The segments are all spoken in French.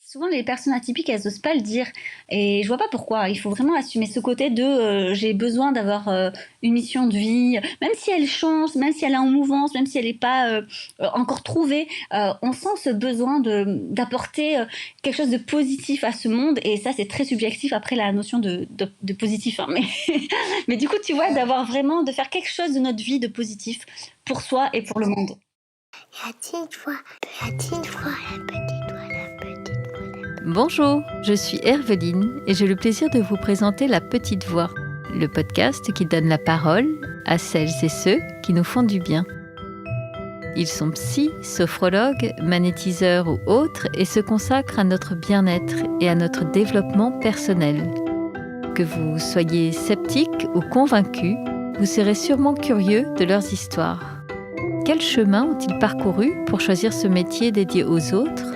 Souvent, les personnes atypiques, elles osent pas le dire et je vois pas pourquoi. Il faut vraiment assumer ce côté de, j'ai besoin d'avoir, une mission de vie, même si elle change, même si elle est en mouvance, même si elle est pas, encore trouvée, on sent ce besoin d'apporter, quelque chose de positif à ce monde et ça, c'est très subjectif après la notion de positif, hein, mais mais du coup, tu vois, de faire quelque chose de notre vie de positif pour soi et pour le monde. La petite voix, la petite voix, la petite voix, la petite voix. Bonjour, je suis Herveline et j'ai le plaisir de vous présenter La Petite Voix, le podcast qui donne la parole à celles et ceux qui nous font du bien. Ils sont psy, sophrologues, magnétiseurs ou autres et se consacrent à notre bien-être et à notre développement personnel. Que vous soyez sceptique ou convaincu, vous serez sûrement curieux de leurs histoires. Quel chemin ont-ils parcouru pour choisir ce métier dédié aux autres ?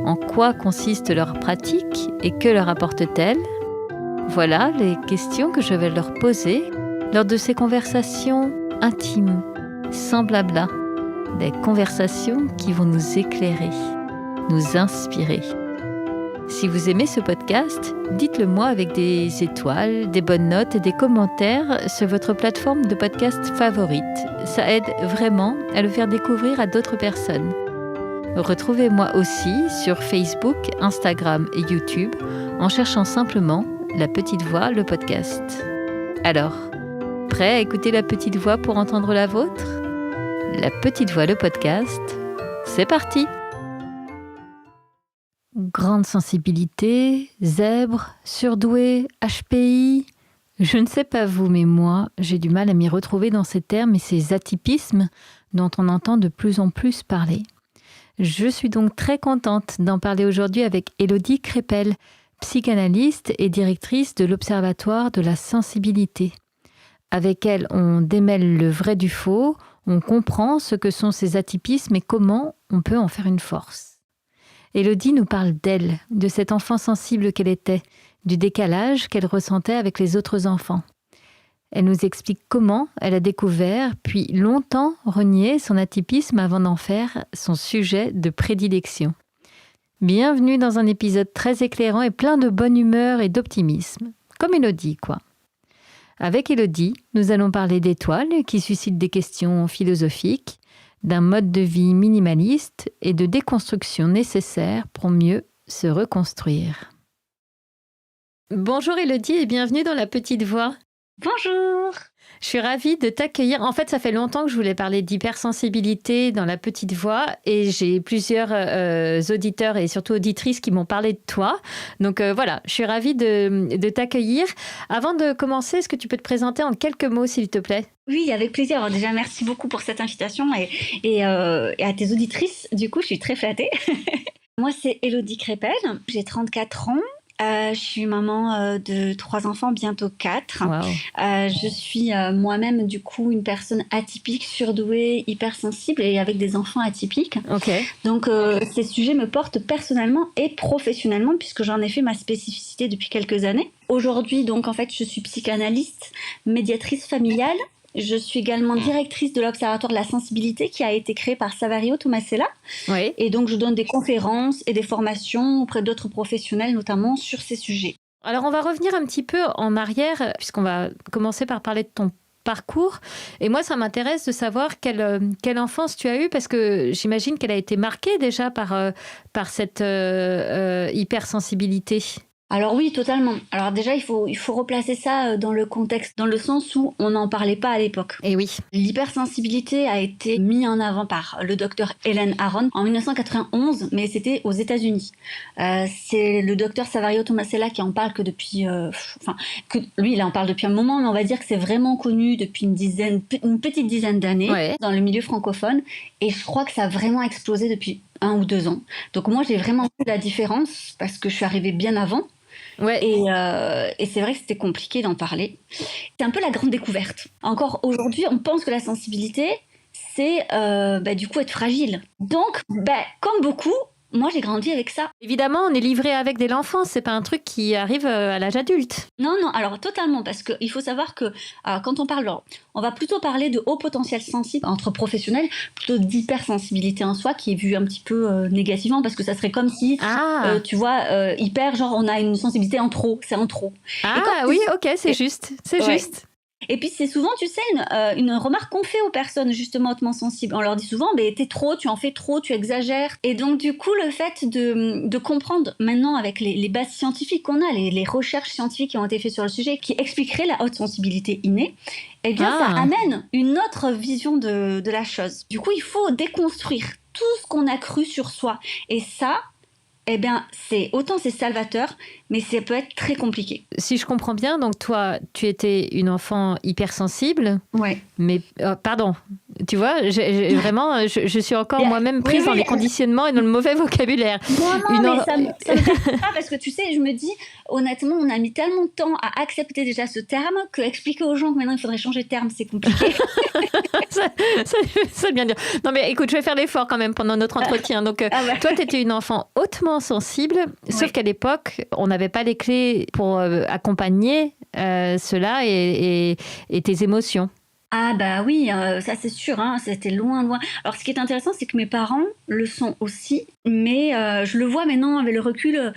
En quoi consiste leur pratique et que leur apporte-t-elle ? Voilà les questions que je vais leur poser lors de ces conversations intimes, sans blabla. Des conversations qui vont nous éclairer, nous inspirer. Si vous aimez ce podcast, dites-le moi avec des étoiles, des bonnes notes et des commentaires sur votre plateforme de podcast favorite. Ça aide vraiment à le faire découvrir à d'autres personnes. Retrouvez-moi aussi sur Facebook, Instagram et YouTube en cherchant simplement La Petite Voix, le podcast. Alors, prêt à écouter La Petite Voix pour entendre la vôtre ? La Petite Voix, le podcast, c'est parti ! Grande sensibilité, zèbre, surdoué, HPI. Je ne sais pas vous, mais moi, j'ai du mal à m'y retrouver dans ces termes et ces atypismes dont on entend de plus en plus parler. Je suis donc très contente d'en parler aujourd'hui avec Élodie Crépel, psychanalyste et directrice de l'Observatoire de la sensibilité. Avec elle, on démêle le vrai du faux, on comprend ce que sont ces atypismes et comment on peut en faire une force. Élodie nous parle d'elle, de cette enfant sensible qu'elle était, du décalage qu'elle ressentait avec les autres enfants. Elle nous explique comment elle a découvert, puis longtemps renié son atypisme avant d'en faire son sujet de prédilection. Bienvenue dans un épisode très éclairant et plein de bonne humeur et d'optimisme. Comme Élodie, quoi. Avec Élodie, nous allons parler d'étoiles qui suscitent des questions philosophiques, d'un mode de vie minimaliste et de déconstruction nécessaire pour mieux se reconstruire. Bonjour Élodie et bienvenue dans La Petite Voix. Bonjour! Je suis ravie de t'accueillir. En fait, ça fait longtemps que je voulais parler d'hypersensibilité dans La Petite Voix et j'ai plusieurs auditeurs et surtout auditrices qui m'ont parlé de toi. Donc voilà, je suis ravie de t'accueillir. Avant de commencer, est-ce que tu peux te présenter en quelques mots, s'il te plaît ? Oui, avec plaisir. Alors déjà, merci beaucoup pour cette invitation et à tes auditrices. Du coup, je suis très flattée. Moi, c'est Élodie Crépel. J'ai 34 ans. Je suis maman de 3 enfants, bientôt 4. Wow. Je suis moi-même, du coup, une personne atypique, surdouée, hypersensible et avec des enfants atypiques. Ok. Donc, ces sujets me portent personnellement et professionnellement puisque j'en ai fait ma spécificité depuis quelques années. Aujourd'hui, donc, en fait, je suis psychanalyste, médiatrice familiale. Je suis également directrice de l'Observatoire de la sensibilité qui a été créé par Savario Tomasella. Oui. Et donc, je donne des conférences et des formations auprès d'autres professionnels, notamment sur ces sujets. Alors, on va revenir un petit peu en arrière, puisqu'on va commencer par parler de ton parcours. Et moi, ça m'intéresse de savoir quelle enfance tu as eue, parce que j'imagine qu'elle a été marquée déjà par cette hypersensibilité. Alors oui, totalement. Alors déjà, il faut replacer ça dans le contexte, dans le sens où on n'en parlait pas à l'époque. Et oui. L'hypersensibilité a été mis en avant par le docteur Helen Aron en 1991, mais c'était aux États-Unis. C'est le docteur Savario Tomasella qui en parle que depuis... lui, il en parle depuis un moment, mais on va dire que c'est vraiment connu depuis une petite dizaine d'années dans le milieu francophone. Et je crois que ça a vraiment explosé depuis 1 ou 2 ans. Donc moi, j'ai vraiment vu la différence parce que je suis arrivée bien avant. Ouais. Et c'est vrai que c'était compliqué d'en parler. C'est un peu la grande découverte. Encore aujourd'hui, on pense que la sensibilité, c'est du coup être fragile. Donc, comme beaucoup, Moi, j'ai grandi avec ça. Évidemment, on est livré avec dès l'enfance, c'est pas un truc qui arrive à l'âge adulte. Non, non, alors totalement, parce qu'il faut savoir que quand on parle, on va plutôt parler de haut potentiel sensible entre professionnels, plutôt d'hypersensibilité en soi, qui est vue un petit peu négativement, parce que ça serait comme si, tu vois, hyper, genre on a une sensibilité en trop, c'est en trop. Ah oui, ok, c'est juste, c'est juste. Et puis c'est souvent, tu sais, une remarque qu'on fait aux personnes justement hautement sensibles. On leur dit souvent, t'es trop, tu en fais trop, tu exagères. Et donc du coup, le fait de comprendre maintenant avec les bases scientifiques qu'on a, les recherches scientifiques qui ont été faites sur le sujet, qui expliqueraient la haute sensibilité innée, eh bien ça amène une autre vision de la chose. Du coup, il faut déconstruire tout ce qu'on a cru sur soi. Et ça, eh bien, c'est salvateur, mais ça peut être très compliqué. Si je comprends bien, donc toi, tu étais une enfant hypersensible. Ouais. Mais, pardon, tu vois, vraiment, je suis encore moi-même prise dans les conditionnements et dans le mauvais vocabulaire. Non, mais ça me fait pas, parce que tu sais, je me dis, honnêtement, on a mis tellement de temps à accepter déjà ce terme que expliquer aux gens que maintenant il faudrait changer de terme, c'est compliqué. C'est bien dire. Non, mais écoute, je vais faire l'effort quand même pendant notre entretien. Donc, toi, tu étais une enfant hautement sensible, sauf qu'à l'époque, on n'avait pas les clés pour accompagner cela et tes émotions. Ah bah oui, ça c'est sûr, hein, c'était loin, loin. Alors ce qui est intéressant, c'est que mes parents le sont aussi, mais je le vois maintenant avec le recul,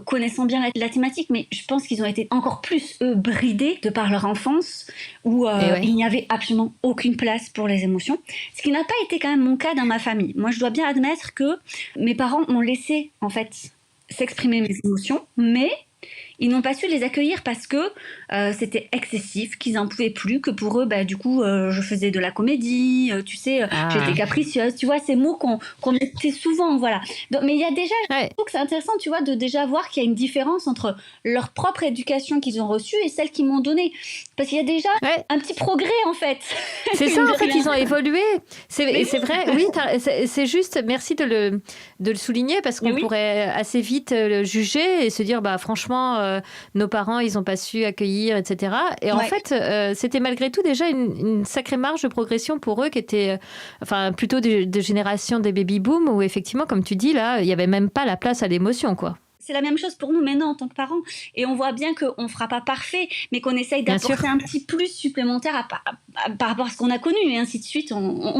connaissant bien la thématique, mais je pense qu'ils ont été encore plus, bridés de par leur enfance, où il n'y avait absolument aucune place pour les émotions. Ce qui n'a pas été quand même mon cas dans ma famille. Moi, je dois bien admettre que mes parents m'ont laissé, en fait, s'exprimer mes émotions, mais ils n'ont pas su les accueillir parce que c'était excessif, qu'ils n'en pouvaient plus, que pour eux, du coup, je faisais de la comédie, tu sais, j'étais capricieuse, tu vois, ces mots qu'on mettait souvent, voilà. Donc, mais il y a déjà, je trouve que c'est intéressant, tu vois, de déjà voir qu'il y a une différence entre leur propre éducation qu'ils ont reçue et celle qu'ils m'ont donnée. Parce qu'il y a déjà un petit progrès, en fait. C'est ça, en fait, ils ont évolué. C'est vrai, oui, c'est juste, merci de le souligner, parce qu'on pourrait assez vite le juger et se dire, franchement, nos parents, ils n'ont pas su accueillir, etc. Et en fait, c'était malgré tout déjà une sacrée marge de progression pour eux, qui était plutôt de génération des baby-boom, où effectivement, comme tu dis, là, il n'y avait même pas la place à l'émotion, quoi. C'est la même chose pour nous maintenant en tant que parents. Et on voit bien qu'on ne fera pas parfait, mais qu'on essaye d'apporter un petit plus supplémentaire par rapport à ce qu'on a connu, et ainsi de suite.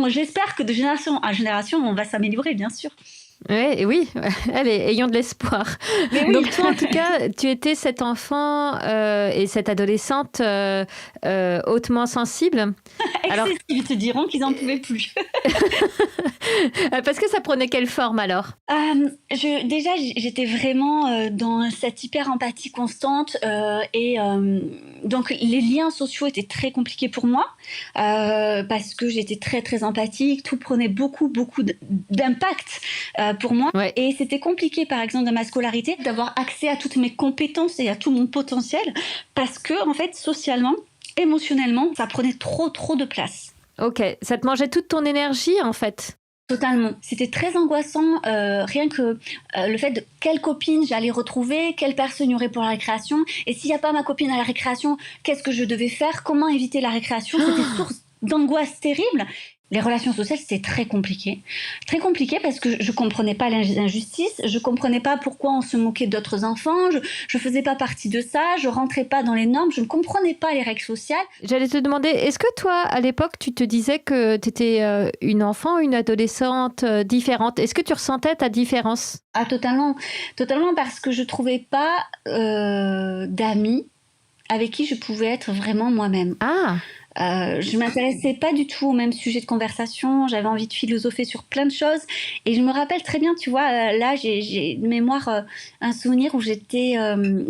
J'espère que de génération en génération, on va s'améliorer, bien sûr. Oui, allez, ayons de l'espoir. Donc toi, en tout cas, tu étais cet enfant et cette adolescente hautement sensible. Excessif, ils te diront qu'ils n'en pouvaient plus. Parce que ça prenait quelle forme alors ? Déjà, j'étais vraiment dans cette hyper-empathie constante et donc les liens sociaux étaient très compliqués pour moi parce que j'étais très, très empathique. Tout prenait beaucoup, beaucoup d'impact pour moi. Et c'était compliqué, par exemple, dans ma scolarité, d'avoir accès à toutes mes compétences et à tout mon potentiel parce que, en fait, socialement, émotionnellement, ça prenait trop, trop de place. Ok, ça te mangeait toute ton énergie, en fait. Totalement. C'était très angoissant, rien que le fait de quelle copine j'allais retrouver, quelle personne il y aurait pour la récréation, et s'il n'y a pas ma copine à la récréation, qu'est-ce que je devais faire, comment éviter la récréation. C'était source d'angoisse terrible. Les relations sociales, c'était très compliqué. Très compliqué parce que je comprenais pas l'injustice, je comprenais pas pourquoi on se moquait d'autres enfants, je faisais pas partie de ça, je rentrais pas dans les normes, je ne comprenais pas les règles sociales. J'allais te demander, est-ce que toi, à l'époque, tu te disais que tu étais une enfant, une adolescente différente ? Est-ce que tu ressentais ta différence ? Ah, totalement. Totalement, parce que je trouvais pas d'amis avec qui je pouvais être vraiment moi-même. Ah. Je m'intéressais pas du tout au même sujet de conversation, j'avais envie de philosopher sur plein de choses et je me rappelle très bien, tu vois, là j'ai de mémoire un souvenir où j'étais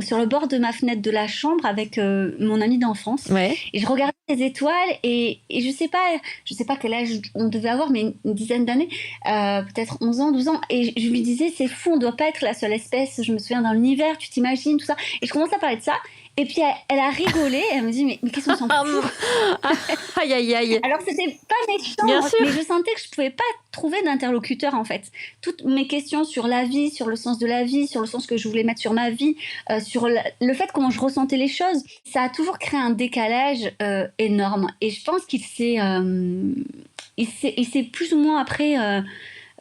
sur le bord de ma fenêtre de la chambre avec mon ami d'enfance et je regardais les étoiles et je sais pas quel âge on devait avoir, mais une dizaine d'années, peut-être 11 ans, 12 ans, et je lui disais c'est fou, on doit pas être la seule espèce, je me souviens dans l'univers, tu t'imagines, tout ça, et je commence à parler de ça. Et puis elle a rigolé, elle me dit mais qu'est-ce qu'on s'en fout. Aïe aïe aïe. Alors c'était pas méchant, mais je sentais que je pouvais pas trouver d'interlocuteur en fait. Toutes mes questions sur la vie, sur le sens de la vie, sur le sens que je voulais mettre sur ma vie, sur le fait comment je ressentais les choses, ça a toujours créé un décalage énorme. Et je pense qu'il s'est plus ou moins après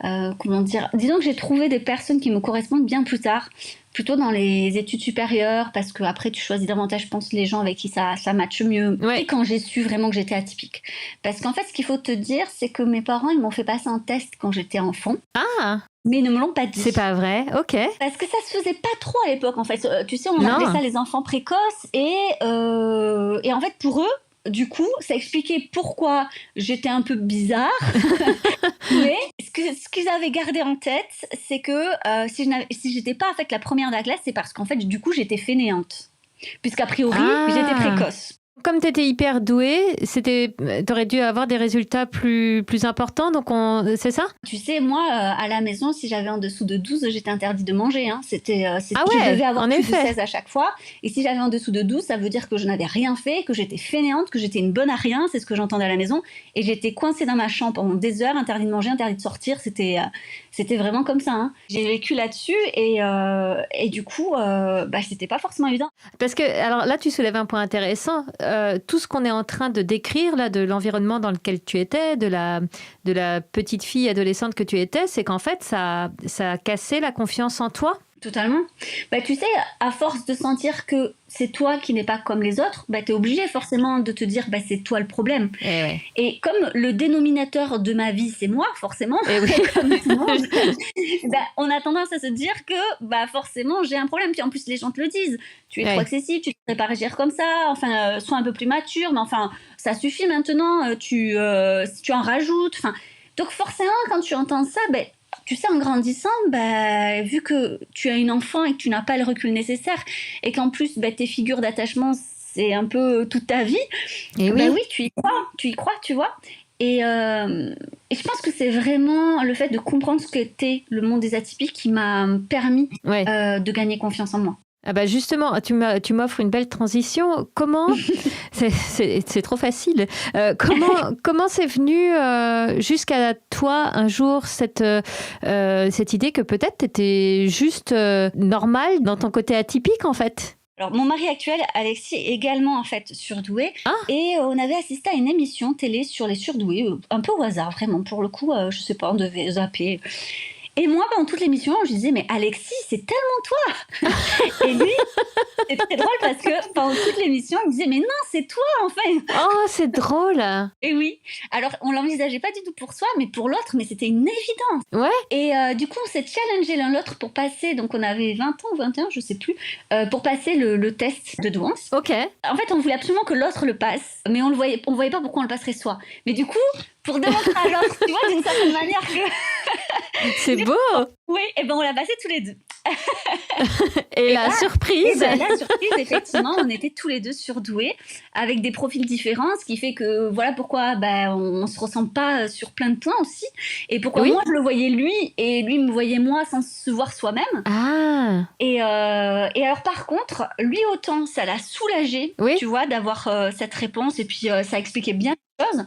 comment dire, disons que j'ai trouvé des personnes qui me correspondent bien plus tard, plutôt dans les études supérieures, parce que après tu choisis davantage, je pense, les gens avec qui ça matche mieux. Ouais. Et quand j'ai su vraiment que j'étais atypique. Parce qu'en fait, ce qu'il faut te dire, c'est que mes parents, ils m'ont fait passer un test quand j'étais enfant. Ah, Mais ils ne me l'ont pas dit. c'est pas vrai, ok. Parce que ça se faisait pas trop à l'époque, en fait. Tu sais, on Non. appelait ça les enfants précoces. Et en fait, pour eux, du coup, ça expliquait pourquoi j'étais un peu bizarre. Mais ce qu'ils avaient gardé en tête, c'est que si j'étais pas en fait la première de la classe, c'est parce qu'en fait, du coup, j'étais fainéante. Puisqu'a priori, j'étais précoce. Comme tu étais hyper douée, t'aurais dû avoir des résultats plus importants, donc c'est ça? Tu sais, moi, à la maison, si j'avais en dessous de 12, j'étais interdite de manger. Hein. Ah ouais, je devais avoir en plus effet. de 16 à chaque fois. Et si j'avais en dessous de 12, ça veut dire que je n'avais rien fait, que j'étais fainéante, que j'étais une bonne à rien. C'est ce que j'entendais à la maison. Et j'étais coincée dans ma chambre pendant des heures, interdite de manger, interdite de sortir. C'était vraiment comme ça. Hein. J'ai vécu là-dessus et du coup, c'était pas forcément évident. Parce que, alors là, tu soulèves un point intéressant. Tout ce qu'on est en train de décrire, là, de l'environnement dans lequel tu étais, de la petite fille adolescente que tu étais, c'est qu'en fait, ça a cassé la confiance en toi. Totalement. Tu sais, à force de sentir que c'est toi qui n'es pas comme les autres, t'es obligé forcément de te dire c'est toi le problème. Et comme le dénominateur de ma vie, c'est moi, forcément, comme tout le monde, on a tendance à se dire que forcément j'ai un problème. Puis en plus, les gens te le disent. Tu es trop excessif, tu ne devrais pas réagir comme ça, enfin, sois un peu plus mature, mais enfin, ça suffit maintenant, tu en rajoutes. Enfin, donc forcément, quand tu entends ça, tu sais, en grandissant, vu que tu as une enfant et que tu n'as pas le recul nécessaire et qu'en plus, tes figures d'attachement, c'est un peu toute ta vie, oui, tu y crois, tu vois. Et je pense que c'est vraiment le fait de comprendre ce qu'était le monde des atypiques qui m'a permis de gagner confiance en moi. Ah justement, tu m'offres une belle transition. Comment c'est trop facile. Comment c'est venu jusqu'à toi un jour cette idée que peut-être tu étais juste normale dans ton côté atypique en fait? Alors, mon mari actuel, Alexis, est également en fait surdoué. Et on avait assisté à une émission télé sur les surdoués, un peu au hasard, vraiment. Pour le coup, je sais pas, on devait zapper. Et moi, pendant toute l'émission, je disais, mais Alexis, c'est tellement toi. Et lui, c'était drôle parce que pendant toute l'émission, il me disait, mais non, c'est toi, en fait. Oh, c'est drôle. Et oui. Alors, on l'envisageait pas du tout pour soi, mais pour l'autre, mais c'était une évidence. Ouais. Et du coup, on s'est challengé l'un l'autre pour passer, donc on avait 20 ans ou 21, je sais plus, pour passer le test de douance. Ok. En fait, on voulait absolument que l'autre le passe, mais on voyait pas pourquoi on le passerait soi. Mais du coup, pour démontrer à l'autre, tu vois, d'une certaine manière que... C'est beau. Oui, et on l'a passé tous les deux. Et la surprise. La surprise, effectivement, on était tous les deux surdoués, avec des profils différents, ce qui fait que voilà pourquoi on se ressemble pas sur plein de points aussi, et pourquoi moi je le voyais lui, et lui me voyait moi sans se voir soi-même. Ah. Et alors par contre, lui autant ça l'a soulagé, tu vois, d'avoir cette réponse, et puis ça expliquait bien les choses.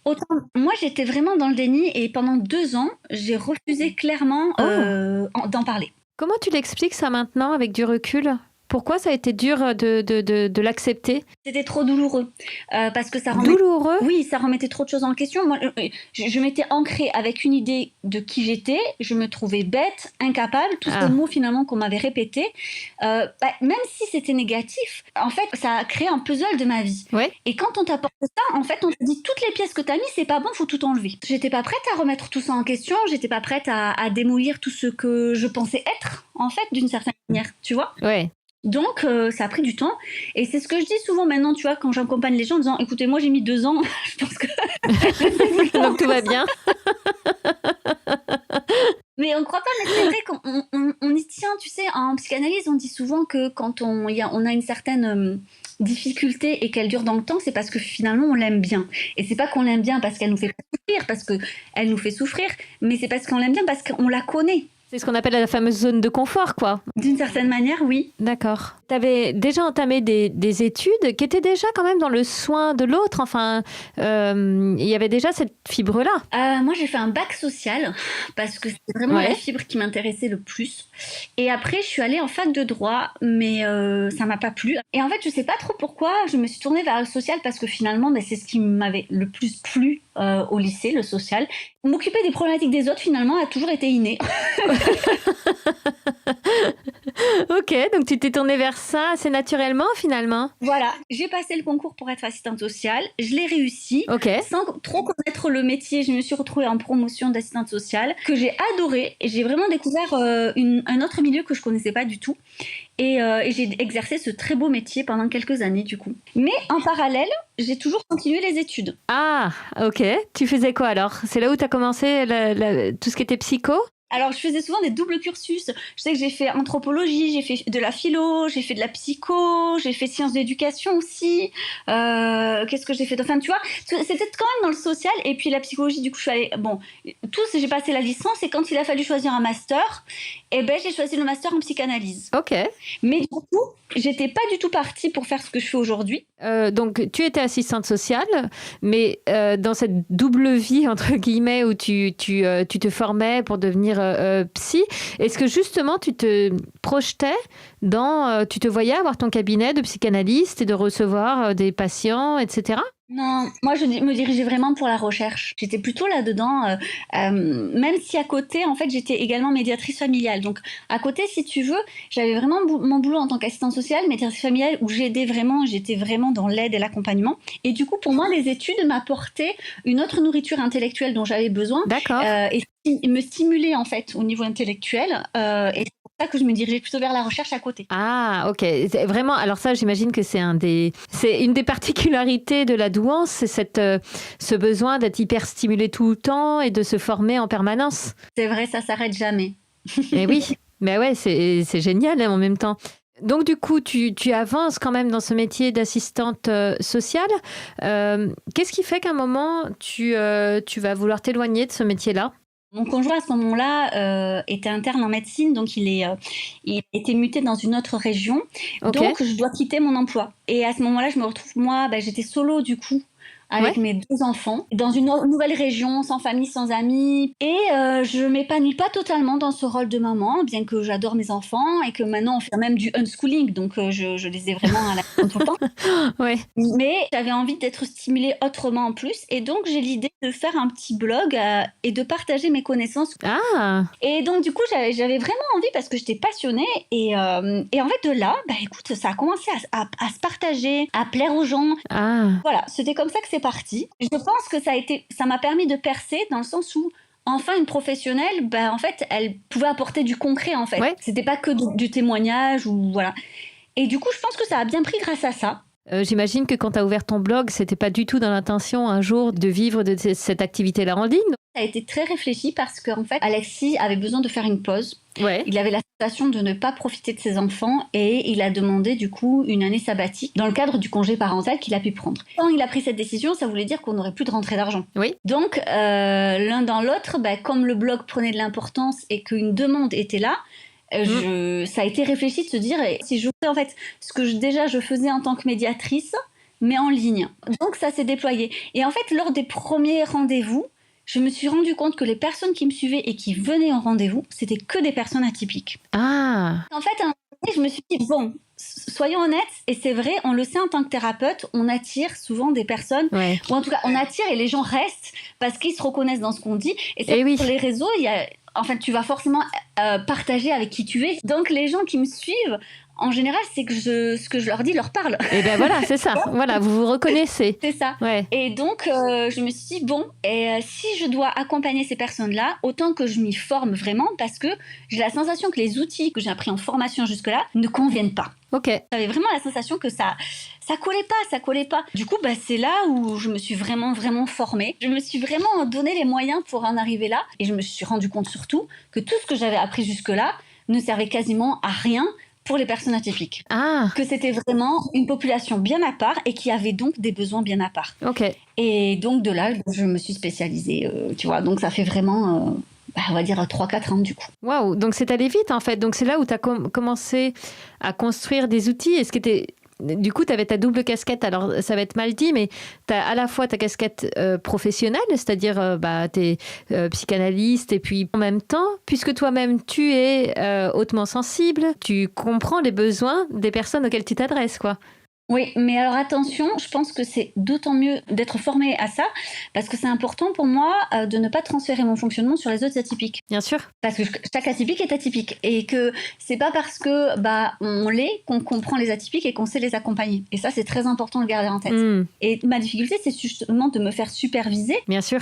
Autant, moi j'étais vraiment dans le déni et pendant 2 ans, j'ai refusé clairement d'en parler. Comment tu l'expliques ça maintenant avec du recul ? Pourquoi ça a été dur de l'accepter ? C'était trop douloureux. Parce que ça douloureux ? Oui, ça remettait trop de choses en question. Moi, je m'étais ancrée avec une idée de qui j'étais. Je me trouvais bête, incapable. Tous ces mots finalement qu'on m'avait répétés. Même si c'était négatif, en fait, ça a créé un puzzle de ma vie. Ouais. Et quand on t'apporte ça, en fait, on te dit toutes les pièces que t'as mis, c'est pas bon, faut tout enlever. J'étais pas prête à remettre tout ça en question. J'étais pas prête à démolir tout ce que je pensais être, en fait, d'une certaine manière. Tu vois ? Ouais. Donc, ça a pris du temps. Et c'est ce que je dis souvent maintenant, tu vois, quand j'accompagne les gens en disant « Écoutez, moi, j'ai mis 2 ans. Je pense que... » Donc, tout va bien. Mais on ne croit pas, mais c'est vrai qu'on y tient. Tu sais, en psychanalyse, on dit souvent que quand on a une certaine difficulté et qu'elle dure dans le temps, c'est parce que finalement, on l'aime bien. Et c'est pas qu'on l'aime bien parce qu'elle nous fait souffrir, parce qu'elle nous fait souffrir, mais c'est parce qu'on l'aime bien parce qu'on la connaît. C'est ce qu'on appelle la fameuse zone de confort, quoi. D'une certaine manière, oui. D'accord. Tu avais déjà entamé des études qui étaient déjà quand même dans le soin de l'autre. Enfin, il y avait déjà cette fibre-là. Moi, j'ai fait un bac social parce que c'était vraiment la fibre qui m'intéressait le plus. Et après, je suis allée en fac de droit, mais ça m'a pas plu. Et en fait, je sais pas trop pourquoi je me suis tournée vers le social parce que finalement, c'est ce qui m'avait le plus plu au lycée, le social. M'occuper des problématiques des autres, finalement, a toujours été inné. Ok, donc tu t'es tournée vers ça assez naturellement finalement. Voilà, j'ai passé le concours pour être assistante sociale, je l'ai réussi. Sans trop connaître le métier, je me suis retrouvée en promotion d'assistante sociale, que j'ai adoré, et j'ai vraiment découvert un autre milieu que je connaissais pas du tout. Et j'ai exercé ce très beau métier pendant quelques années du coup. Mais en parallèle, j'ai toujours continué les études. Ah, ok. Tu faisais quoi alors? C'est là où tu as commencé tout ce qui était psycho? Alors, je faisais souvent des doubles cursus. Je sais que j'ai fait anthropologie, j'ai fait de la philo, j'ai fait de la psycho, j'ai fait sciences d'éducation aussi. Qu'est-ce que j'ai fait? Enfin, tu vois, c'était quand même dans le social. Et puis la psychologie, du coup, je suis allée... Bon, j'ai passé la licence et quand il a fallu choisir un master, j'ai choisi le master en psychanalyse. Ok. Mais du coup, j'étais pas du tout partie pour faire ce que je fais aujourd'hui. Donc, tu étais assistante sociale, mais dans cette double vie, entre guillemets, où tu te formais pour devenir psy, est-ce que justement tu te projetais tu te voyais avoir ton cabinet de psychanalyste et de recevoir des patients, etc.? Non, moi je me dirigeais vraiment pour la recherche. J'étais plutôt là-dedans, même si à côté, en fait, j'étais également médiatrice familiale. Donc à côté, si tu veux, j'avais vraiment mon boulot en tant qu'assistante sociale, médiatrice familiale, où j'étais vraiment dans l'aide et l'accompagnement. Et du coup, pour moi, les études m'apportaient une autre nourriture intellectuelle dont j'avais besoin. D'accord. Et me stimuler en fait au niveau intellectuel. Et c'est pour ça que je me dirigeais plutôt vers la recherche à côté. Ah, ok. C'est vraiment, alors ça, j'imagine que c'est une des particularités de la douance, c'est ce besoin d'être hyper stimulé tout le temps et de se former en permanence. C'est vrai, ça s'arrête jamais. Mais oui, mais ouais, c'est génial en même temps. Donc du coup, tu avances quand même dans ce métier d'assistante sociale. Qu'est-ce qui fait qu'à un moment, tu vas vouloir t'éloigner de ce métier-là? Mon conjoint à ce moment-là était interne en médecine, donc il était muté dans une autre région. Okay. Donc je dois quitter mon emploi. Et à ce moment-là, je me retrouve, j'étais solo du coup, avec mes 2 enfants, dans une nouvelle région, sans famille, sans amis. Et je m'épanouis pas totalement dans ce rôle de maman, bien que j'adore mes enfants et que maintenant on fait même du unschooling, donc je les ai vraiment à la maison tout le temps. Ouais. Mais j'avais envie d'être stimulée autrement en plus, et donc j'ai l'idée de faire un petit blog et de partager mes connaissances. Ah. Et donc du coup j'avais vraiment envie parce que j'étais passionnée, et en fait de là, écoute, ça a commencé à se partager, à plaire aux gens. Ah. Voilà, c'était comme ça que c'est parti. Je pense que ça m'a permis de percer dans le sens où enfin une professionnelle, en fait, elle pouvait apporter du concret en fait. Ouais. C'était pas que du témoignage ou voilà. Et du coup, je pense que ça a bien pris grâce à ça. J'imagine que quand tu as ouvert ton blog, c'était pas du tout dans l'intention un jour de vivre de cette activité-là en ligne. Ça a été très réfléchi parce qu'en fait, Alexis avait besoin de faire une pause. Ouais. Il avait la sensation de ne pas profiter de ses enfants et il a demandé du coup une année sabbatique dans le cadre du congé parental qu'il a pu prendre. Quand il a pris cette décision, ça voulait dire qu'on n'aurait plus de rentrée d'argent. Oui. Donc, l'un dans l'autre, comme le blog prenait de l'importance et qu'une demande était là, ça a été réfléchi de se dire si je fais en fait ce que je faisais en tant que médiatrice, mais en ligne. Donc ça s'est déployé. Et en fait, lors des premiers rendez-vous, je me suis rendu compte que les personnes qui me suivaient et qui venaient en rendez-vous, c'était que des personnes atypiques. Ah. En fait, je me suis dit, bon, soyons honnêtes, et c'est vrai, on le sait en tant que thérapeute, on attire souvent des personnes, ou en tout cas, on attire et les gens restent parce qu'ils se reconnaissent dans ce qu'on dit. Et c'est sur les réseaux, tu vas forcément partager avec qui tu es. Donc, les gens qui me suivent, en général, c'est que ce que je leur dis leur parle. Et ben voilà, c'est ça. Voilà, vous vous reconnaissez. C'est ça. Ouais. Et donc, je me suis dit, si je dois accompagner ces personnes-là, autant que je m'y forme vraiment, parce que j'ai la sensation que les outils que j'ai appris en formation jusque-là ne conviennent pas. Ok. J'avais vraiment la sensation que ça collait pas. Du coup, c'est là où je me suis vraiment, vraiment formée. Je me suis vraiment donné les moyens pour en arriver là. Et je me suis rendu compte surtout que tout ce que j'avais appris jusque-là ne servait quasiment à rien pour les personnes atypiques. Ah. Que c'était vraiment une population bien à part et qui avait donc des besoins bien à part. Ok. Et donc de là, je me suis spécialisée, tu vois. Donc ça fait vraiment on va dire 3-4 ans du coup. Waouh, donc c'est allé vite en fait. Donc c'est là où tu as commencé à construire des outils. Est-ce que du coup, tu avais ta double casquette. Alors, ça va être mal dit, mais tu as à la fois ta casquette professionnelle, c'est-à-dire tu es psychanalyste, et puis en même temps, puisque toi-même tu es hautement sensible, tu comprends les besoins des personnes auxquelles tu t'adresses, quoi. Oui, mais alors attention, je pense que c'est d'autant mieux d'être formé à ça, parce que c'est important pour moi de ne pas transférer mon fonctionnement sur les autres atypiques. Bien sûr. Parce que chaque atypique est atypique, et que c'est pas parce que on l'est qu'on comprend les atypiques et qu'on sait les accompagner. Et ça, c'est très important de le garder en tête. Et ma difficulté, c'est justement de me faire superviser. Bien sûr.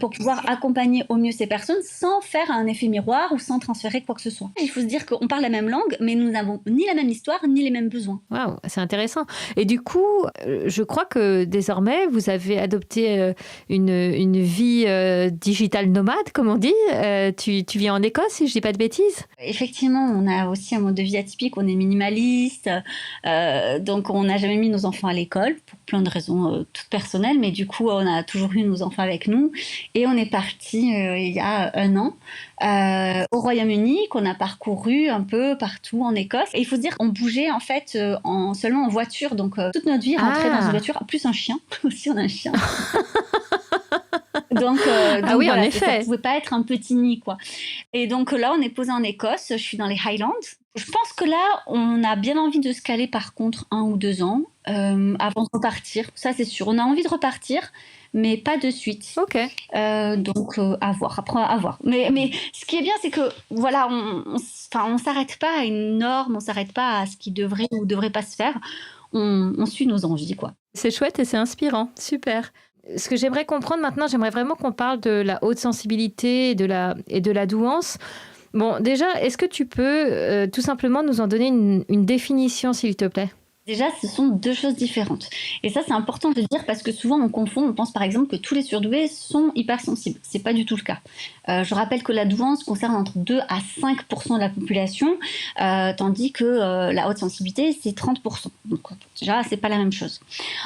Pour pouvoir accompagner au mieux ces personnes sans faire un effet miroir ou sans transférer quoi que ce soit. Il faut se dire qu'on parle la même langue, mais nous n'avons ni la même histoire, ni les mêmes besoins. Waouh, c'est intéressant. Et du coup, je crois que désormais, vous avez adopté une vie digitale nomade, comme on dit. Tu vis en Écosse, si je dis pas de bêtises. Effectivement, on a aussi un mode de vie atypique, on est minimaliste, donc on n'a jamais mis nos enfants à l'école, pour plein de raisons toutes personnelles, mais du coup, on a toujours eu nos enfants avec nous, et on est parti il y a 1 an au Royaume-Uni, qu'on a parcouru un peu partout en Écosse. Et il faut se dire qu'on bougeait en fait seulement en voiture, donc toute notre vie rentrait dans une voiture, plus un chien, aussi on a un chien. Donc ah oui, voilà, en effet. ça ne pouvait pas être un petit nid, quoi. Et donc là, on est posé en Écosse, je suis dans les Highlands. Je pense que là, on a bien envie de se caler par contre 1 ou 2 ans avant de repartir. Ça, c'est sûr. On a envie de repartir, mais pas de suite. Ok. Donc à voir, après à voir. Mais ce qui est bien, c'est que voilà, on s'arrête pas à une norme, on s'arrête pas à ce qui devrait ou devrait pas se faire. On suit nos envies, quoi. C'est chouette et c'est inspirant. Super. Ce que j'aimerais comprendre maintenant, j'aimerais vraiment qu'on parle de la haute sensibilité et de la douance. Bon, déjà, est-ce que tu peux tout simplement nous en donner une définition, s'il te plaît ? Déjà, ce sont 2 choses différentes. Et ça, c'est important de le dire parce que souvent, on confond. On pense par exemple que tous les surdoués sont hypersensibles. C'est pas du tout le cas. Je rappelle que la douance concerne entre 2 à 5% de la population, tandis que la haute sensibilité, c'est 30%. Donc déjà, c'est pas la même chose.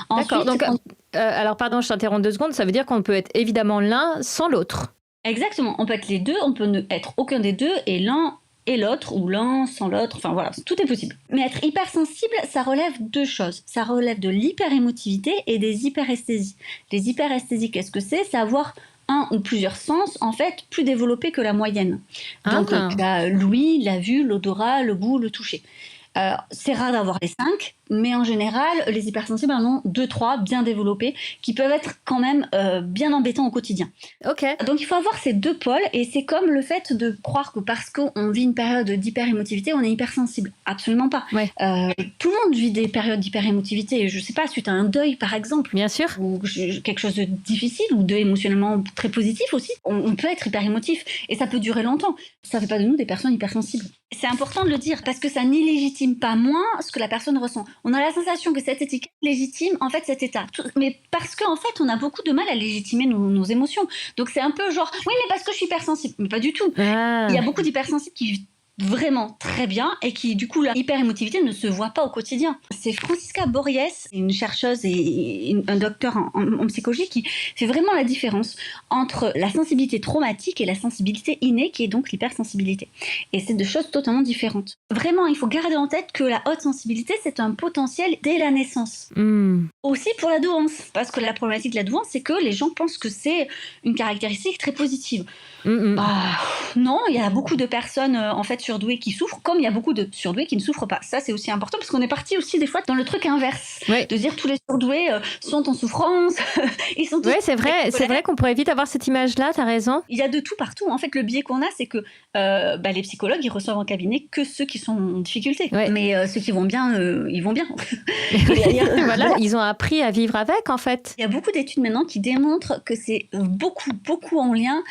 Ensuite, d'accord. Donc, alors, pardon, je t'interromps 2 secondes. Ça veut dire qu'on peut être évidemment l'un sans l'autre. Exactement. On peut être les deux, on peut ne être aucun des deux, et l'un et l'autre, ou l'un sans l'autre, enfin voilà, tout est possible. Mais être hypersensible, ça relève 2 choses. Ça relève de l'hyperémotivité et des hyperesthésies. Les hyperesthésies, qu'est-ce que c'est ? C'est avoir un ou plusieurs sens, en fait, plus développés que la moyenne. Donc, tu as l'ouïe, la vue, l'odorat, le goût, le toucher. C'est rare d'avoir les 5, mais en général, les hypersensibles en ont 2-3 bien développés qui peuvent être quand même bien embêtants au quotidien. Ok. Donc il faut avoir ces 2 pôles, et c'est comme le fait de croire que parce qu'on vit une période d'hyperémotivité, on est hypersensible. Absolument pas. Ouais. Tout le monde vit des périodes d'hyperémotivité. Je sais pas, suite à un deuil par exemple. Bien sûr. Ou quelque chose de difficile ou de émotionnellement très positif aussi. On peut être hyperémotif et ça peut durer longtemps. Ça fait pas de nous des personnes hypersensibles. C'est important de le dire parce que ça n'illégitime pas moins ce que la personne ressent. On a la sensation que cette étiquette légitime en fait cet état. Mais parce qu'en fait on a beaucoup de mal à légitimer nos émotions. Donc c'est un peu genre oui mais parce que je suis hypersensible. Mais pas du tout. Il y a beaucoup d'hypersensibles qui vivent vraiment très bien et qui du coup la hyperémotivité ne se voit pas au quotidien. C'est Francisca Borries, une chercheuse et un docteur en psychologie qui fait vraiment la différence entre la sensibilité traumatique et la sensibilité innée qui est donc l'hypersensibilité. Et c'est 2 choses totalement différentes. Vraiment, il faut garder en tête que la haute sensibilité c'est un potentiel dès la naissance. Aussi pour la douance, parce que la problématique de la douance c'est que les gens pensent que c'est une caractéristique très positive. Non, il y a beaucoup de personnes en fait surdoués qui souffrent, comme il y a beaucoup de surdoués qui ne souffrent pas. Ça, c'est aussi important parce qu'on est parti aussi des fois dans le truc inverse, de dire tous les surdoués sont en souffrance, ils sont tous. Oui, c'est vrai qu'on pourrait vite avoir cette image-là. T'as raison. Il y a de tout partout. En fait, le biais qu'on a, c'est que les psychologues, ils reçoivent en cabinet que ceux qui sont en difficulté, mais ceux qui vont bien, ils vont bien. Voilà, ils ont appris à vivre avec, en fait. Il y a beaucoup d'études maintenant qui démontrent que c'est beaucoup en lien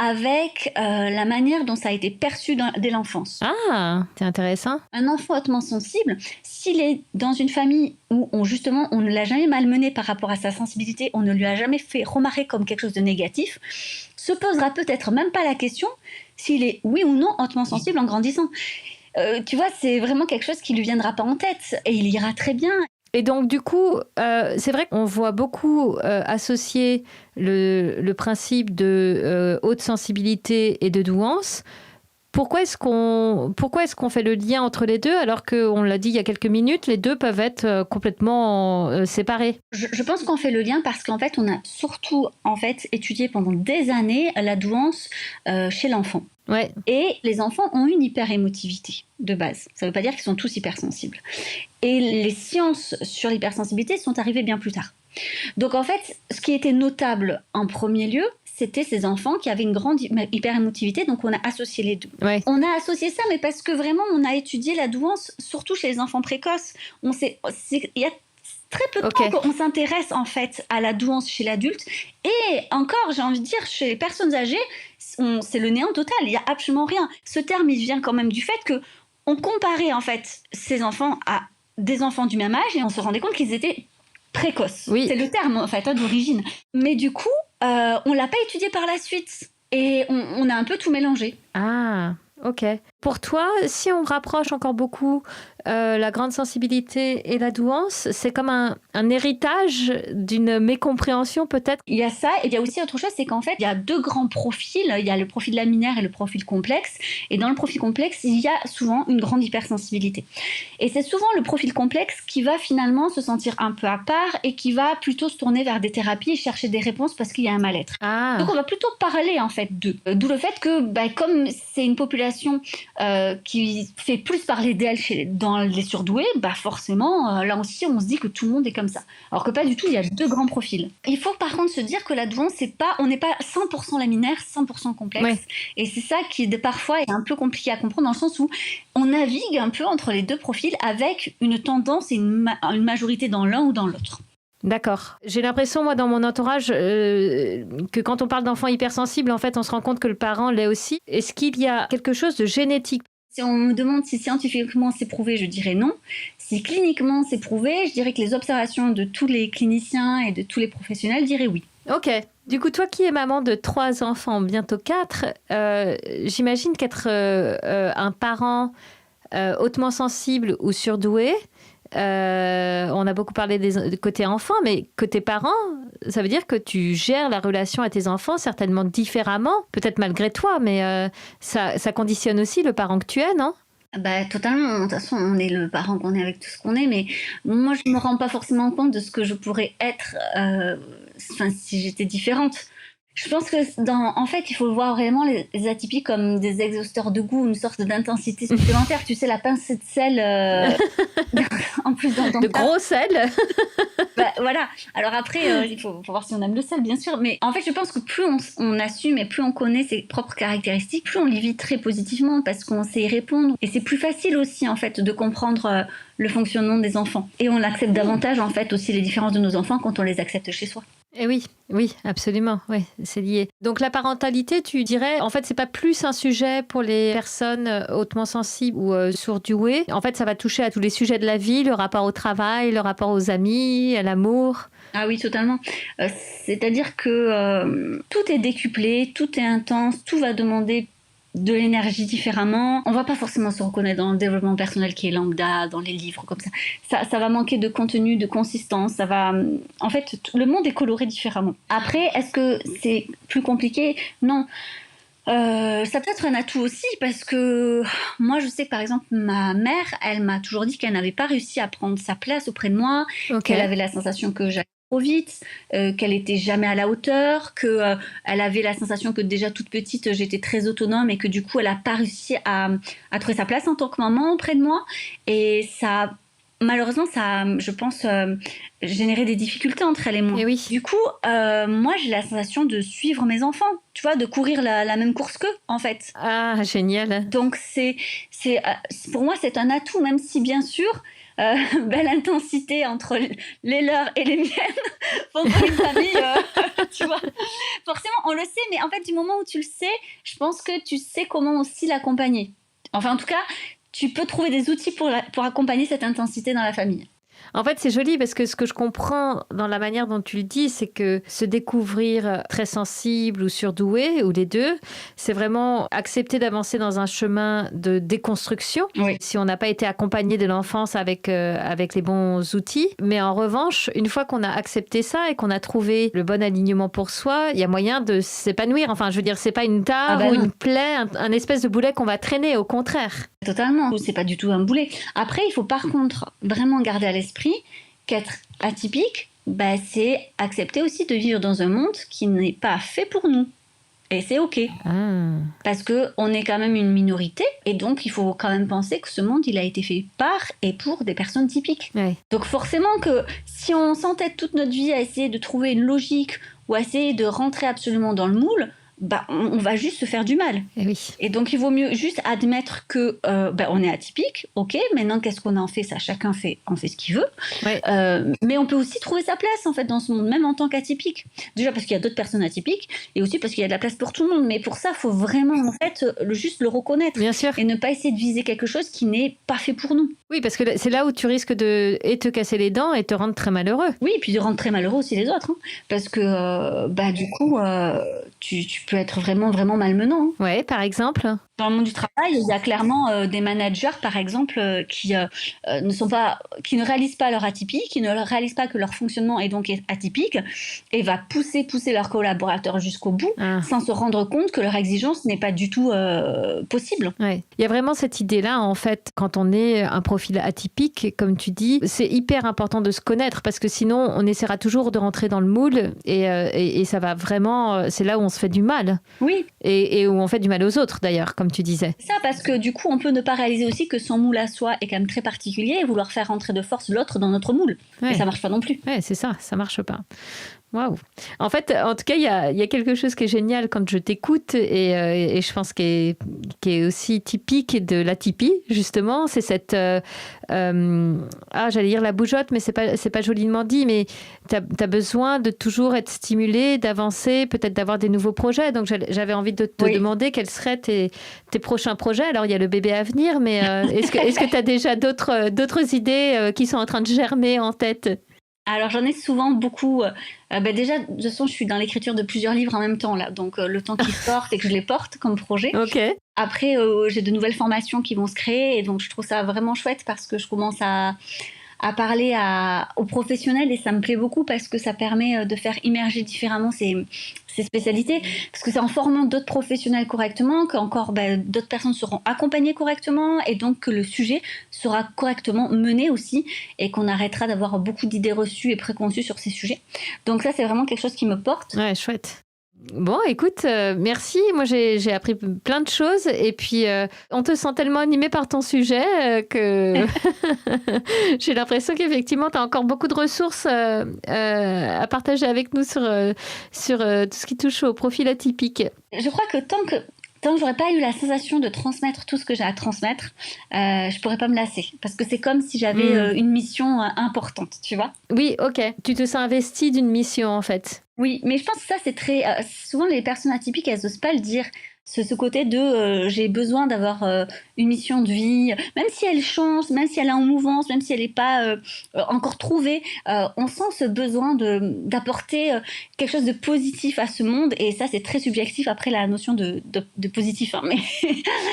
avec la manière dont ça a été perçu dès l'enfance. Ah, c'est intéressant. Un enfant hautement sensible, s'il est dans une famille où on ne l'a jamais malmené par rapport à sa sensibilité, on ne lui a jamais fait remarquer comme quelque chose de négatif, se posera peut-être même pas la question s'il est oui ou non hautement sensible en grandissant. Tu vois, c'est vraiment quelque chose qui lui viendra pas en tête et il ira très bien. Et donc, du coup, c'est vrai qu'on voit beaucoup associer le principe de haute sensibilité et de douance. Pourquoi est-ce qu'on fait le lien entre les deux alors qu'on l'a dit il y a quelques minutes, les deux peuvent être complètement séparés? Je pense qu'on fait le lien parce qu'en fait, on a surtout étudié pendant des années la douance chez l'enfant. Ouais. Et les enfants ont une hyperémotivité de base. Ça ne veut pas dire qu'ils sont tous hypersensibles. Et les sciences sur l'hypersensibilité sont arrivées bien plus tard. Donc en fait, ce qui était notable en premier lieu, c'était ces enfants qui avaient une grande hyperémotivité, donc on a associé les deux. Ouais. On a associé ça, mais parce que vraiment, on a étudié la douance, surtout chez les enfants précoces. Il y a très peu de temps qu'on s'intéresse en fait à la douance chez l'adulte. Et encore, j'ai envie de dire, chez les personnes âgées, c'est le néant total, il n'y a absolument rien. Ce terme, il vient quand même du fait qu'on comparait en fait ces enfants à des enfants du même âge et on se rendait compte qu'ils étaient précoces. Oui. C'est le terme en fait d'origine. Mais du coup, on l'a pas étudié par la suite et on a un peu tout mélangé. Ah, ok. Pour toi, si on rapproche encore beaucoup la grande sensibilité et la douance, c'est comme un héritage d'une mécompréhension peut-être? Il y a ça, et il y a aussi autre chose, c'est qu'en fait, il y a deux grands profils. Il y a le profil laminaire et le profil complexe. Et dans le profil complexe, il y a souvent une grande hypersensibilité. Et c'est souvent le profil complexe qui va finalement se sentir un peu à part et qui va plutôt se tourner vers des thérapies et chercher des réponses parce qu'il y a un mal-être. Ah. Donc on va plutôt parler en fait d'eux. D'où le fait que comme c'est une population qui fait plus parler d'elle dans les surdoués, forcément, là aussi, on se dit que tout le monde est comme ça. Alors que pas du tout, il y a deux grands profils. Il faut par contre se dire que la douance, on n'est pas 100% laminaire, 100% complexe. Ouais. Et c'est ça qui, parfois, est un peu compliqué à comprendre dans le sens où on navigue un peu entre les deux profils avec une tendance et une majorité dans l'un ou dans l'autre. D'accord. J'ai l'impression, moi, dans mon entourage, que quand on parle d'enfants hypersensibles, en fait, on se rend compte que le parent l'est aussi. Est-ce qu'il y a quelque chose de génétique? Si on me demande si scientifiquement c'est prouvé, je dirais non. Si cliniquement c'est prouvé, je dirais que les observations de tous les cliniciens et de tous les professionnels diraient oui. Ok. Du coup, toi qui es maman de 3 enfants, bientôt 4, j'imagine qu'être un parent hautement sensible ou surdoué, on a beaucoup parlé des côté enfant, mais côté parent, ça veut dire que tu gères la relation à tes enfants certainement différemment, peut-être malgré toi, mais ça conditionne aussi le parent que tu es, non? Totalement. De toute façon, on est le parent qu'on est avec tout ce qu'on est, mais moi, je me rends pas forcément compte de ce que je pourrais être si j'étais différente. Je pense que en fait, il faut voir vraiment les atypiques comme des exhausteurs de goût, une sorte d'intensité supplémentaire. Tu sais, la pincée de sel, en plus dans de gros sel. Voilà. Alors après, il faut voir si on aime le sel, bien sûr. Mais en fait, je pense que plus on assume et plus on connaît ses propres caractéristiques, plus on les vit très positivement parce qu'on sait y répondre. Et c'est plus facile aussi, en fait, de comprendre le fonctionnement des enfants. Et on accepte davantage, en fait, aussi les différences de nos enfants quand on les accepte chez soi. Et oui, absolument, oui, c'est lié. Donc la parentalité, tu dirais, en fait, c'est pas plus un sujet pour les personnes hautement sensibles ou surdouées. En fait, ça va toucher à tous les sujets de la vie, le rapport au travail, le rapport aux amis, à l'amour. Ah oui, totalement. C'est-à-dire que tout est décuplé, tout est intense, tout va demander de l'énergie différemment. On va pas forcément se reconnaître dans le développement personnel qui est lambda, dans les livres comme ça. Ça va manquer de contenu, de consistance. Ça va... En fait, le monde est coloré différemment. Après, est-ce que c'est plus compliqué? Non. Ça peut être un atout aussi parce que moi, je sais que par exemple, ma mère, elle m'a toujours dit qu'elle n'avait pas réussi à prendre sa place auprès de moi, qu'elle avait la sensation que j'allais trop vite, qu'elle était jamais à la hauteur, que elle avait la sensation que déjà toute petite j'étais très autonome et que du coup elle a pas réussi à trouver sa place en tant que maman auprès de moi, et ça malheureusement ça je pense générer des difficultés entre elle et moi. Et oui. Du coup moi j'ai la sensation de suivre mes enfants, tu vois, de courir la même course qu'eux en fait. Ah génial. Donc c'est pour moi c'est un atout, même si bien sûr belle intensité entre les leurs et les miennes font une famille, tu vois. Forcément, on le sait, mais en fait, du moment où tu le sais, je pense que tu sais comment aussi l'accompagner. Enfin, en tout cas, tu peux trouver des outils pour accompagner cette intensité dans la famille. En fait, c'est joli parce que ce que je comprends dans la manière dont tu le dis, c'est que se découvrir très sensible ou surdoué, ou les deux, c'est vraiment accepter d'avancer dans un chemin de déconstruction. Oui. Si on n'a pas été accompagné de l'enfance avec les bons outils. Mais en revanche, une fois qu'on a accepté ça et qu'on a trouvé le bon alignement pour soi, il y a moyen de s'épanouir. Enfin, je veux dire, c'est pas une tare ou une plaie, un espèce de boulet qu'on va traîner, au contraire. Totalement, c'est pas du tout un boulet. Après, il faut par contre vraiment garder à l'esprit qu'être atypique, c'est accepter aussi de vivre dans un monde qui n'est pas fait pour nous. Et c'est OK. Parce qu'on est quand même une minorité, et donc il faut quand même penser que ce monde, il a été fait par et pour des personnes typiques. Ouais. Donc forcément que si on s'entête toute notre vie à essayer de trouver une logique ou à essayer de rentrer absolument dans le moule, on va juste se faire du mal. Et oui. Et donc, il vaut mieux juste admettre que on est atypique, ok, maintenant, qu'est-ce qu'on en fait? Ça, chacun en fait ce qu'il veut. Ouais. Mais on peut aussi trouver sa place, en fait, dans ce monde, même en tant qu'atypique. Déjà parce qu'il y a d'autres personnes atypiques, et aussi parce qu'il y a de la place pour tout le monde. Mais pour ça, il faut vraiment, en fait, juste le reconnaître. Bien sûr. Et ne pas essayer de viser quelque chose qui n'est pas fait pour nous. Oui, parce que c'est là où tu risques de te casser les dents et te rendre très malheureux. Oui, et puis de rendre très malheureux aussi les autres. Hein, parce que, du coup, tu peux être vraiment, vraiment malmenant. Hein. Ouais, par exemple. Dans le monde du travail, il y a clairement des managers, par exemple, qui ne réalisent pas leur atypie, qui ne réalisent pas que leur fonctionnement est donc atypique, et va pousser leurs collaborateurs jusqu'au bout, sans se rendre compte que leur exigence n'est pas du tout possible. Ouais. Il y a vraiment cette idée-là, en fait, quand on est un profil atypique, comme tu dis, c'est hyper important de se connaître, parce que sinon, on essaiera toujours de rentrer dans le moule, et ça va vraiment... C'est là où on se fait du mal. Oui. Et où on fait du mal aux autres, d'ailleurs, comme tu disais. Ça, parce que du coup, on peut ne pas réaliser aussi que son moule à soi est quand même très particulier et vouloir faire rentrer de force l'autre dans notre moule. Ouais. Et ça marche pas non plus. Ouais, c'est ça marche pas. Waouh. En fait, en tout cas, il y a quelque chose qui est génial quand je t'écoute et je pense qui est aussi typique de l'atypie, justement. C'est cette... j'allais dire la bougeotte, mais c'est pas joliment dit, mais t'as besoin de toujours être stimulé, d'avancer, peut-être d'avoir des nouveaux projets. Donc, j'avais envie de te demander quels seraient tes prochains projets. Alors, il y a le bébé à venir, mais est-ce que tu as déjà d'autres idées qui sont en train de germer en tête? Alors j'en ai souvent beaucoup. Déjà, de toute façon, je suis dans l'écriture de plusieurs livres en même temps là, donc le temps qu'ils sortent et que je les porte comme projet. Ok. Après, j'ai de nouvelles formations qui vont se créer et donc je trouve ça vraiment chouette parce que je commence à parler aux professionnels et ça me plaît beaucoup parce que ça permet de faire immerger différemment ces spécialités, parce que c'est en formant d'autres professionnels correctement qu'encore d'autres personnes seront accompagnées correctement et donc que le sujet sera correctement mené aussi et qu'on arrêtera d'avoir beaucoup d'idées reçues et préconçues sur ces sujets. Donc ça, c'est vraiment quelque chose qui me porte. Ouais, chouette. Bon, écoute, merci. Moi, j'ai appris plein de choses et puis on te sent tellement animé par ton sujet que j'ai l'impression qu'effectivement, tu as encore beaucoup de ressources à partager avec nous sur tout ce qui touche au profil atypique. Je crois que tant que j'aurais pas eu la sensation de transmettre tout ce que j'ai à transmettre, je pourrais pas me lasser. Parce que c'est comme si j'avais une mission importante, tu vois. Oui, ok. Tu te sens investi d'une mission, en fait. Oui, mais je pense que ça, c'est très... souvent, les personnes atypiques, elles n'osent pas le dire. Ce côté de j'ai besoin d'avoir une mission de vie, même si elle change, même si elle est en mouvance, même si elle n'est pas encore trouvée, on sent ce besoin d'apporter quelque chose de positif à ce monde, et ça c'est très subjectif après la notion de positif, hein.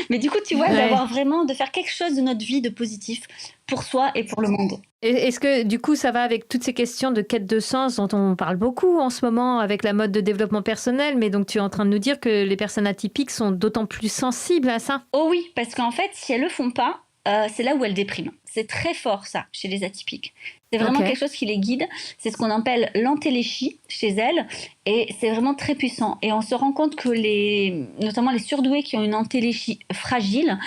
Mais du coup tu vois, de faire quelque chose de notre vie de positif pour soi et pour le monde. Est-ce que du coup ça va avec toutes ces questions de quête de sens dont on parle beaucoup en ce moment avec la mode de développement personnel, mais donc tu es en train de nous dire que les personnes atypiques sont d'autant plus sensibles à ça? Oh oui, parce qu'en fait si elles le font pas, c'est là où elles dépriment. C'est très fort ça chez les atypiques. C'est vraiment quelque chose qui les guide. C'est ce qu'on appelle l'entéléchie chez elles. Et c'est vraiment très puissant. Et on se rend compte que notamment les surdoués qui ont une entéléchie fragile,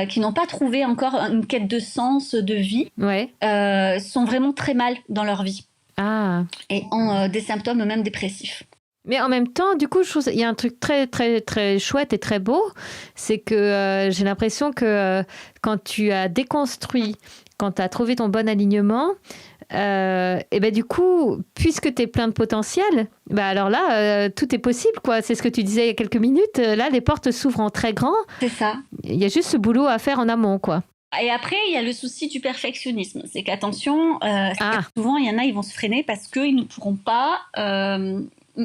qui n'ont pas trouvé encore une quête de sens, de vie, sont vraiment très mal dans leur vie. Et ont des symptômes même dépressifs. Mais en même temps, du coup, je trouve qu'il y a un truc très, très, très chouette et très beau. C'est que j'ai l'impression que quand tu as déconstruit, quand tu as trouvé ton bon alignement, et du coup, puisque tu es plein de potentiel, alors là, tout est possible, quoi. C'est ce que tu disais il y a quelques minutes. Là, les portes s'ouvrent en très grand. C'est ça. Il y a juste ce boulot à faire en amont, quoi. Et après, il y a le souci du perfectionnisme. C'est qu'attention, souvent, il y en a, ils vont se freiner parce qu'ils ne pourront pas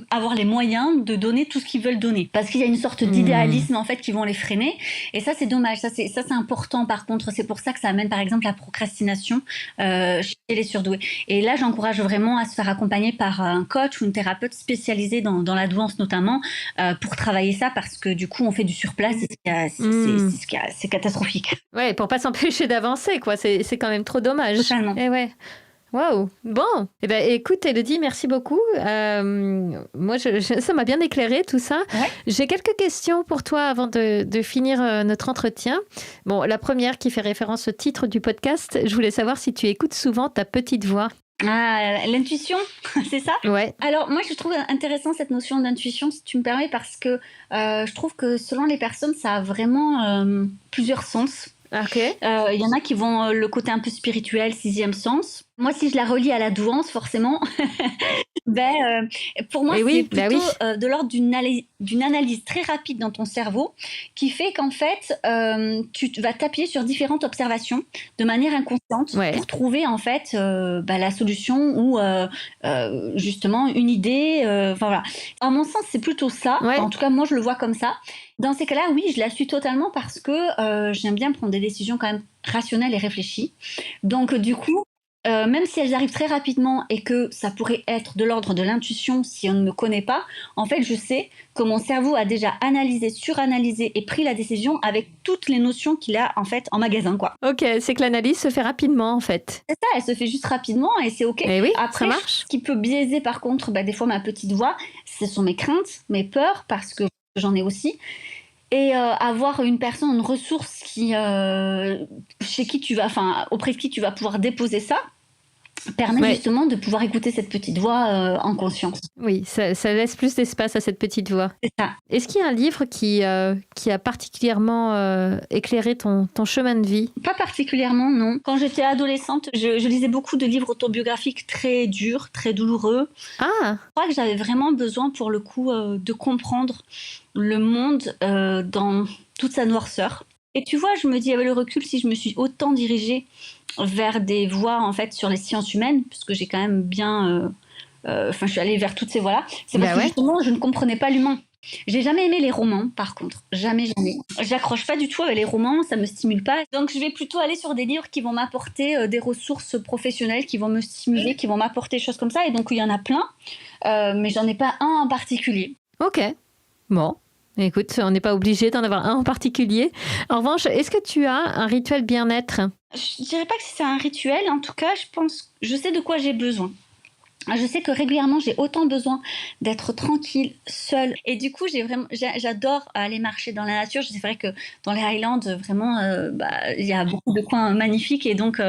avoir les moyens de donner tout ce qu'ils veulent donner. Parce qu'il y a une sorte d'idéalisme, en fait, qui vont les freiner. Et ça, c'est dommage. Ça, c'est important, par contre. C'est pour ça que ça amène, par exemple, la procrastination chez les surdoués. Et là, j'encourage vraiment à se faire accompagner par un coach ou une thérapeute spécialisée dans la douance, notamment, pour travailler ça, parce que du coup, on fait du surplace et c'est catastrophique. Ouais, pour pas s'empêcher d'avancer, quoi. C'est quand même trop dommage. Totalement. Et ouais. Waouh, bon. Eh ben, écoute, Élodie, merci beaucoup. Moi, ça m'a bien éclairé tout ça. Ouais. J'ai quelques questions pour toi avant de finir notre entretien. Bon, la première qui fait référence au titre du podcast, je voulais savoir si tu écoutes souvent ta petite voix. Ah, l'intuition, c'est ça ? Ouais. Alors, moi, je trouve intéressant cette notion d'intuition, si tu me permets, parce que je trouve que selon les personnes, ça a vraiment plusieurs sens. Ok. Il y en a qui vont le côté un peu spirituel, sixième sens. Moi, si je la relie à la douance, forcément, pour moi, c'est plutôt de l'ordre d'une analyse très rapide dans ton cerveau qui fait qu'en fait, tu vas t'appuyer sur différentes observations de manière inconsciente pour trouver en fait la solution ou justement une idée. Voilà. À mon sens, c'est plutôt ça. Ouais. En tout cas, moi, je le vois comme ça. Dans ces cas-là, oui, je la suis totalement parce que j'aime bien prendre des décisions quand même rationnelles et réfléchies. Donc, du coup, même si elles arrivent très rapidement et que ça pourrait être de l'ordre de l'intuition si on ne me connaît pas, en fait, je sais que mon cerveau a déjà analysé, suranalysé et pris la décision avec toutes les notions qu'il a en fait en magasin, quoi. Ok, c'est que l'analyse se fait rapidement, en fait. C'est ça, elle se fait juste rapidement et c'est ok. Et oui, après, ça marche. Ce qui peut biaiser par contre, des fois ma petite voix, ce sont mes craintes, mes peurs, parce que j'en ai aussi. Et avoir une personne, une ressource auprès de qui tu vas pouvoir déposer ça, permet justement de pouvoir écouter cette petite voix en conscience. Oui, ça laisse plus d'espace à cette petite voix. C'est ça. Est-ce qu'il y a un livre qui a particulièrement éclairé ton chemin de vie ? Pas particulièrement, non. Quand j'étais adolescente, je lisais beaucoup de livres autobiographiques très durs, très douloureux. Ah ! Je crois que j'avais vraiment besoin, pour le coup, de comprendre le monde dans toute sa noirceur. Et tu vois, je me dis, avec le recul, si je me suis autant dirigée vers des voies, en fait, sur les sciences humaines, puisque j'ai quand même bien... je suis allée vers toutes ces voies-là. C'est parce que, justement, je ne comprenais pas l'humain. J'ai jamais aimé les romans, par contre. Jamais. J'accroche pas du tout avec les romans, ça me stimule pas. Donc, je vais plutôt aller sur des livres qui vont m'apporter des ressources professionnelles, qui vont me stimuler, qui vont m'apporter des choses comme ça. Et donc, il y en a plein, mais j'en ai pas un en particulier. Ok. Bon. Écoute, on n'est pas obligé d'en avoir un en particulier. En revanche, est-ce que tu as un rituel bien-être ? Je dirais pas que c'est un rituel. En tout cas, je sais de quoi j'ai besoin. Je sais que régulièrement, j'ai autant besoin d'être tranquille, seule. Et du coup, j'adore aller marcher dans la nature. C'est vrai que dans les Highlands, vraiment, il y a beaucoup de coins magnifiques. Et donc,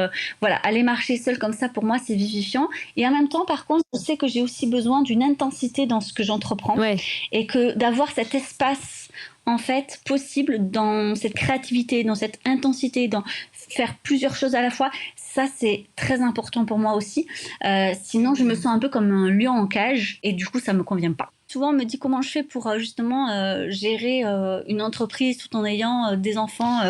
aller marcher seule comme ça, pour moi, c'est vivifiant. Et en même temps, par contre, je sais que j'ai aussi besoin d'une intensité dans ce que j'entreprends. Ouais. Et que d'avoir cet espace, en fait, possible dans cette créativité, dans cette intensité, dans faire plusieurs choses à la fois. Ça, c'est très important pour moi aussi. Sinon, je me sens un peu comme un lion en cage et du coup, ça ne me convient pas. Souvent, on me dit comment je fais pour justement gérer une entreprise tout en ayant des enfants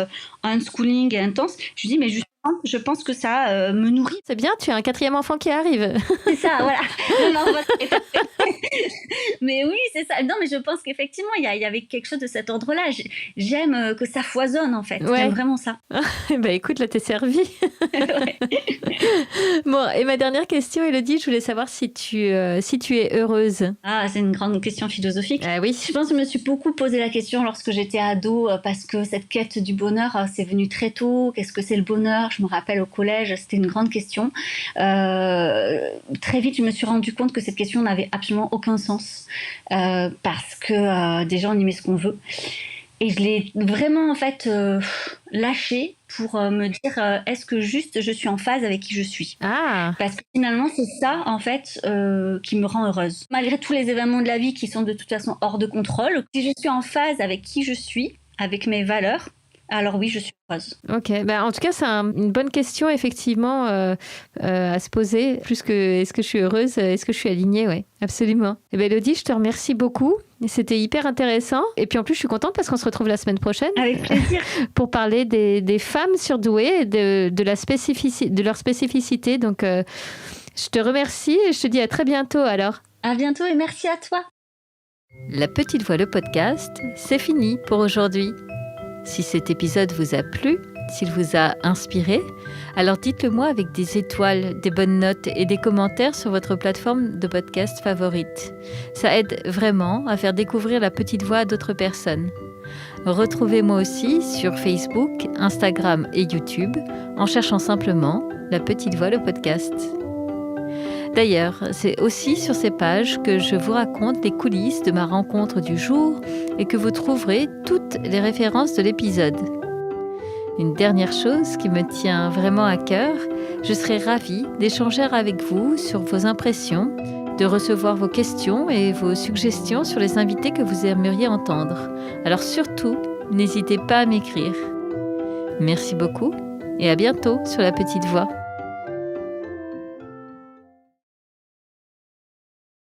en unschooling et intense. Je dis, mais justement, je pense que ça me nourrit. C'est bien, tu as un 4e enfant qui arrive. C'est ça, voilà. Mais oui, c'est ça. Non, mais je pense qu'effectivement, il y avait quelque chose de cet ordre-là. J'aime que ça foisonne, en fait. J'aime vraiment ça. Écoute, là, t'es servie. Bon, et ma dernière question, Élodie, je voulais savoir si tu es heureuse. Ah, c'est une grande question philosophique. Oui. Je pense que je me suis beaucoup posé la question lorsque j'étais ado, parce que cette quête du bonheur, c'est venu très tôt. Qu'est-ce que c'est le bonheur ? Je me rappelle au collège, c'était une grande question. Très vite, je me suis rendu compte que cette question n'avait absolument aucun sens, parce que déjà, on y met ce qu'on veut. Et je l'ai vraiment, en fait, lâché pour me dire, est-ce que juste je suis en phase avec qui je suis ? Parce que finalement, c'est ça, en fait, qui me rend heureuse. Malgré tous les événements de la vie qui sont de toute façon hors de contrôle, si je suis en phase avec qui je suis, avec mes valeurs, Alors oui, je suis heureuse. Ok, en tout cas, c'est une bonne question, effectivement, à se poser. Plus que est-ce que je suis heureuse, est-ce que je suis alignée, oui, absolument. Élodie, je te remercie beaucoup. C'était hyper intéressant. Et puis en plus, je suis contente parce qu'on se retrouve la semaine prochaine. Avec plaisir. Pour parler des femmes surdouées et de leur spécificité. Donc, je te remercie et je te dis à très bientôt alors. À bientôt et merci à toi. La Petite Voix, le podcast, c'est fini pour aujourd'hui. Si cet épisode vous a plu, s'il vous a inspiré, alors dites-le moi avec des étoiles, des bonnes notes et des commentaires sur votre plateforme de podcast favorite. Ça aide vraiment à faire découvrir La Petite Voix à d'autres personnes. Retrouvez-moi aussi sur Facebook, Instagram et YouTube en cherchant simplement La Petite Voix, le podcast. D'ailleurs, c'est aussi sur ces pages que je vous raconte les coulisses de ma rencontre du jour et que vous trouverez toutes les références de l'épisode. Une dernière chose qui me tient vraiment à cœur, je serais ravie d'échanger avec vous sur vos impressions, de recevoir vos questions et vos suggestions sur les invités que vous aimeriez entendre. Alors surtout, n'hésitez pas à m'écrire. Merci beaucoup et à bientôt sur La Petite Voix.